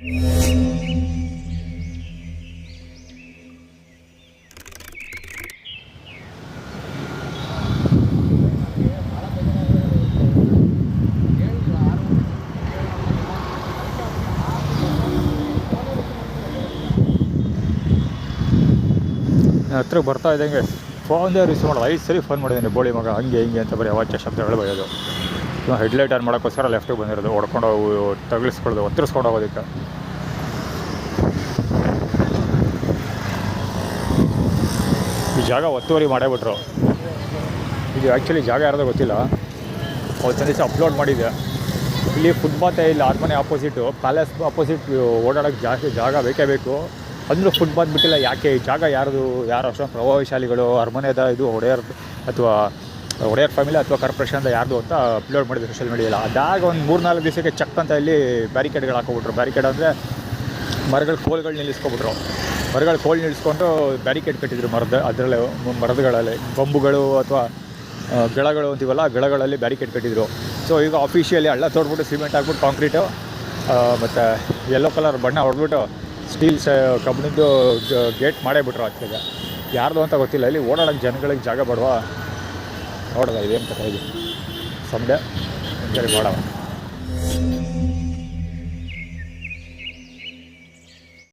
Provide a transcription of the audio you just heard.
ಹತ್ರ ಬರ್ತಾ ಇದ್ದಂಗೆ ಫೋನ್ದೇ ರಿಸೀವ್ ಮಾಡೋದು. 5 ಸರಿ ಫೋನ್ ಮಾಡಿದ್ದೀನಿ, ಬೋಳಿ ಮಗ ಹಂಗೆ ಹಿಂಗೆ ಅಂತ ಬರೀ ಅವಾಚ್ಯ ಶಬ್ದಗಳು ಬರೋದು. ಹೆಡ್ಲೈಟ್ ಆನ್ ಮಾಡೋಕ್ಕೋಸ್ಕರ ಲೆಫ್ಟಿಗೆ ಬಂದಿರೋದು, ಹೊಡ್ಕೊಂಡು ತಗಿಲಿಸ್ಕೊಳ್ಳೋದು, ಒತ್ತರಿಸ್ಕೊಂಡು ಹೋಗೋದಕ್ಕೆ. ಈ ಜಾಗ ಒತ್ತುವರಿ ಮಾಡೇ ಬಿಟ್ರು. ಇದು ಆ್ಯಕ್ಚುಲಿ ಜಾಗ ಯಾರ್ದೋ ಗೊತ್ತಿಲ್ಲ, ಅವತ್ತು ದಿವಸ ಅಪ್ಲೋಡ್ ಮಾಡಿದ್ದೆ. ಇಲ್ಲಿ ಫುಟ್ಪಾತೇ ಇಲ್ಲ, ಅರಮನೆ ಆಪೋಸಿಟು, ಪ್ಯಾಲೇಸ್ ಆಪೋಸಿಟ್ ಓಡಾಡೋಕ್ಕೆ ಜಾಗ ಬೇಕೇ ಬೇಕು. ಅಂದರೂ ಫುಟ್ಪಾತ್ ಬಿಟ್ಟಿಲ್ಲ. ಯಾಕೆ ಈ ಜಾಗ ಯಾರು ಅಷ್ಟೊಂದು ಪ್ರಭಾವಶಾಲಿಗಳು, ಅರಮನೆದ ಇದು ಒಡೆಯರ್ ಅಥವಾ ಒಡೆಯರ್ ಫ್ಯಾಮಿಲಿ ಅಥವಾ ಕಾರ್ಪೊರೇಷನ್ದ ಯಾರ್ದು ಅಂತ ಅಪ್ಲೋಡ್ ಮಾಡಿದೆ ಸೋಷಿಯಲ್ ಮೀಡಿಯಲ್ಲಿ. ಅದಾಗ ಒಂದು 3-4 ದಿವಸಕ್ಕೆ ಚಕ್ ಅಂತ ಇಲ್ಲಿ ಬ್ಯಾರಿಕೇಡ್ಗಳು ಹಾಕೊಬಿಟ್ರು. ಬ್ಯಾರಿಕೇಡ್ ಅಂದರೆ ಮರಗಳ ಕೋಲ್ಗಳು ನಿಲ್ಲಿಸ್ಕೊಬಿಟ್ರು. ಮರಗಳ ಕೋಲ್ ನಿಲ್ಲಿಸ್ಕೊಂಡು ಬ್ಯಾರಿಕೇಡ್ ಕಟ್ಟಿದ್ರು ಅದರಲ್ಲೇ ಮರಗಳಲ್ಲಿ ಬಂಬುಗಳು ಅಥವಾ ಗಿಳಗಳು ಅಂತೀವಲ್ಲ, ಗಿಳಗಳಲ್ಲಿ ಬ್ಯಾರಿಕೇಡ್ ಕಟ್ಟಿದ್ರು. ಸೊ ಈಗ ಅಫಿಷಿಯಲಿ ಹಳ್ಳ ತೋಡ್ಬಿಟ್ಟು ಸಿಮೆಂಟ್ ಹಾಕ್ಬಿಟ್ಟು ಕಾಂಕ್ರೀಟು ಮತ್ತು ಯೆಲ್ಲೋ ಕಲರ್ ಬಣ್ಣ ಹೊಡೆದ್ಬಿಟ್ಟು ಸ್ಟೀಲ್ ಕಬ್ಬಿಣದ್ದು ಗೇಟ್ ಮಾಡೇ ಬಿಟ್ರು. ಆಗ್ತದೆ ಯಾರ್ದು ಅಂತ ಗೊತ್ತಿಲ್ಲ. ಇಲ್ಲಿ ಓಡಾಡೋಕ್ಕೆ ಜನಗಳಿಗೆ ಜಾಗ ಬೇಡವಾ? ನೋಡೋದ ಇದೇನು ಕಥೆ ಇದೆ ಸಂಡೆ ಸರಿ ಮಾಡವ.